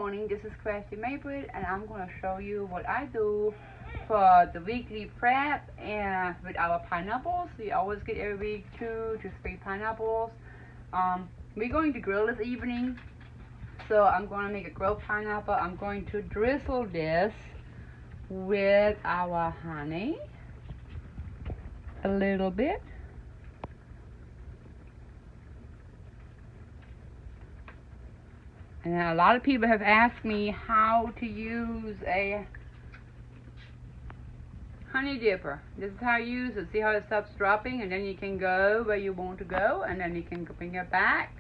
morning, this is Crafty Maibritt, and I'm going to show you what I do for the weekly prep and with our pineapples. We always get every week 2 to 3 pineapples. We're going to grill this evening, so I'm going to make a grilled pineapple. I'm going to drizzle this with our honey a little bit. And a lot of people have asked me how to use a honey dipper. This is how you use it. See how it stops dropping, and then you can go where you want to go, and then you can bring it back,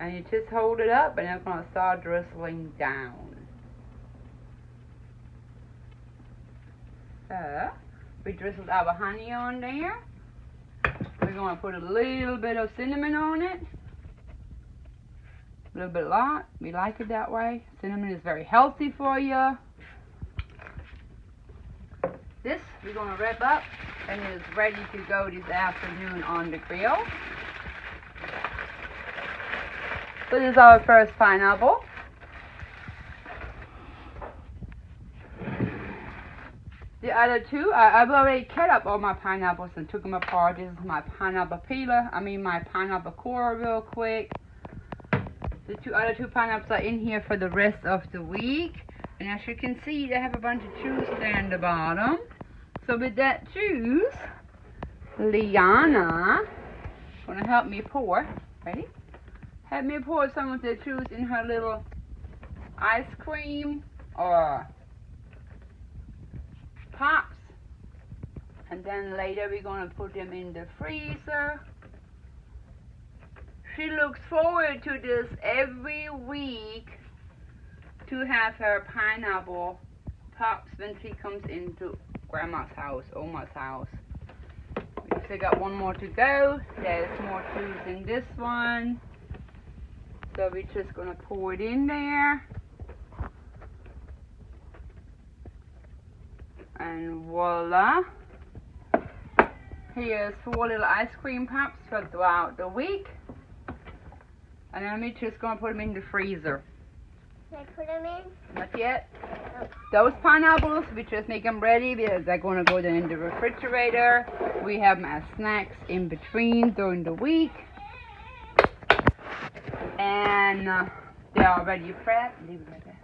and you just hold it up, and it's going to start drizzling down. So we drizzled our honey on there. We're going to put a little bit of cinnamon on it. A little bit lot. We like it that way. Cinnamon is very healthy for you. This we're going to wrap up, and it's ready to go this afternoon on the grill. This is our first pineapple. The other two, I've already cut up all my pineapples and took them apart. This is my pineapple peeler. My pineapple core real quick. The other two pineapples are in here for the rest of the week. And as you can see, they have a bunch of juice there in the bottom. So with that juice, Liana is going to help me pour. Ready? Help me pour some of the juice in her little ice cream or pops. And then later we're going to put them in the freezer. She looks forward to this every week to have her pineapple pops when she comes into Grandma's house, Oma's house. We still got one more to go. There's more juice in this one. So we're just going to pour it in there. And voila. Here's 4 little ice cream pops for throughout the week. And then we're just going to put them in the freezer. Can I put them in? Not yet. Oh. Those pineapples, we just make them ready because they're going to go in the refrigerator. We have them as snacks in between during the week. And they're already prepped. Leave it right there.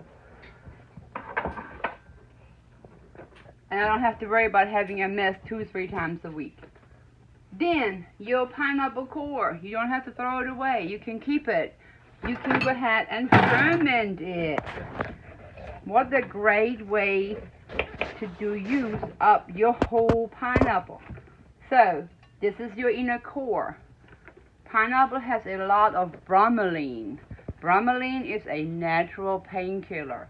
And I don't have to worry about having a mess 2-3 times a week. Then, your pineapple core, you don't have to throw it away. You can keep it. You can go ahead and ferment it. What a great way to use up your whole pineapple. So, this is your inner core. Pineapple has a lot of bromelain. Bromelain is a natural painkiller.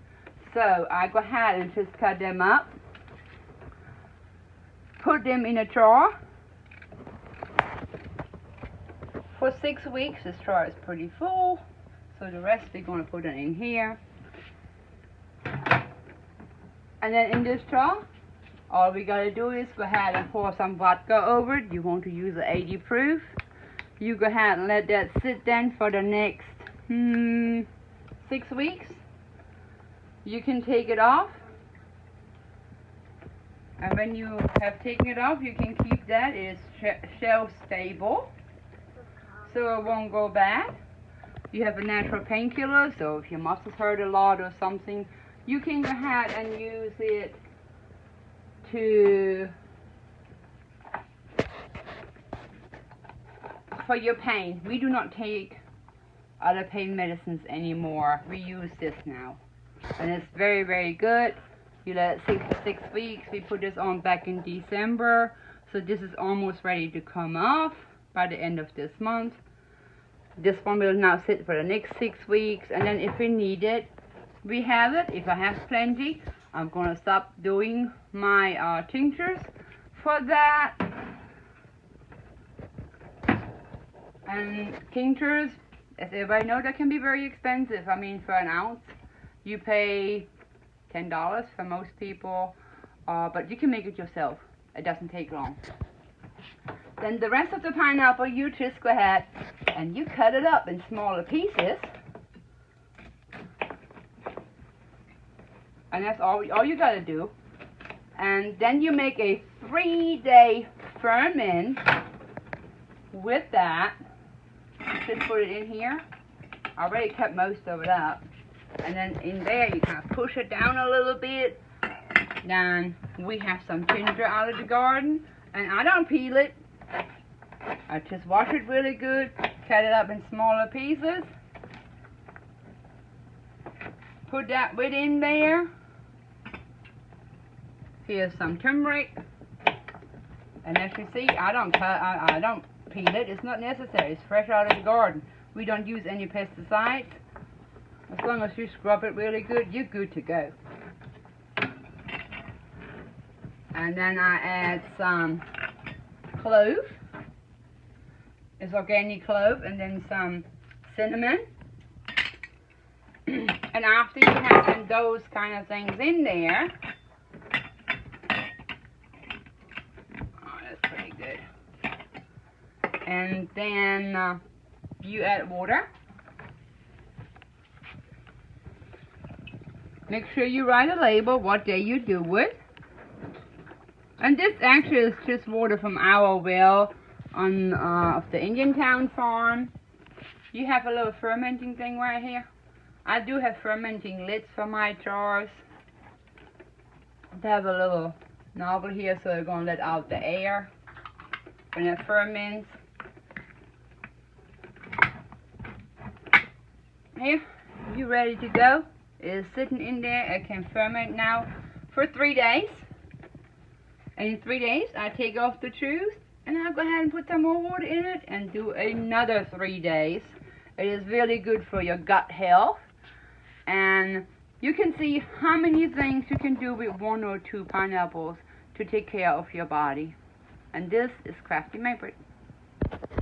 So, I go ahead and just cut them up. Put them in a jar. For 6 weeks, this jar is pretty full, so the rest we're going to put it in here. And then in this jar, all we got to do is go ahead and pour some vodka over it. You want to use an 80 proof. You go ahead and let that sit then for the next 6 weeks. You can take it off. And when you have taken it off, you can keep that. It is shelf stable, so it won't go bad. You have a natural painkiller, so if your muscles hurt a lot or something, you can go ahead and use it for your pain. We do not take other pain medicines anymore. We use this now, and it's very, very good. You let it sit for 6 weeks. We put this on back in December, so this is almost ready to come off by the end of this month. This one will now sit for the next 6 weeks, and then if we need it, we have it. If I have plenty, I'm going to stop doing my tinctures for that. And tinctures, as everybody knows, that can be very expensive. For an ounce, you pay $10 for most people, but you can make it yourself. It doesn't take long. Then the rest of the pineapple, you just go ahead and you cut it up in smaller pieces. And that's all you gotta do. And then you make a 3-day ferment with that. Just put it in here. I already cut most of it up. And then in there you kind of push it down a little bit. Then we have some ginger out of the garden. And I don't peel it. I just wash it really good. Cut it up in smaller pieces. Put that bit in there. Here's some turmeric. And as you see, I don't peel it. It's not necessary. It's fresh out of the garden. We don't use any pesticides. As long as you scrub it really good, you're good to go. And then I add some clove. It's organic clove, and then some cinnamon. And after you have those kind of things in there, oh, that's pretty good. And then you add water. Make sure you write a label what day you do it. And this actually is just water from our well on of the Indiantown farm. You have a little fermenting thing right here. I do have fermenting lids for my jars. They have a little nozzle here, so they're going to let out the air when it ferments. Here, you ready to go? It is sitting in there. It can ferment now for 3 days. And in 3 days, I take off the juice and I'll go ahead and put some more water in it and do another 3 days. It is really good for your gut health. And you can see how many things you can do with 1 or 2 pineapples to take care of your body. And this is Crafty Maibritt.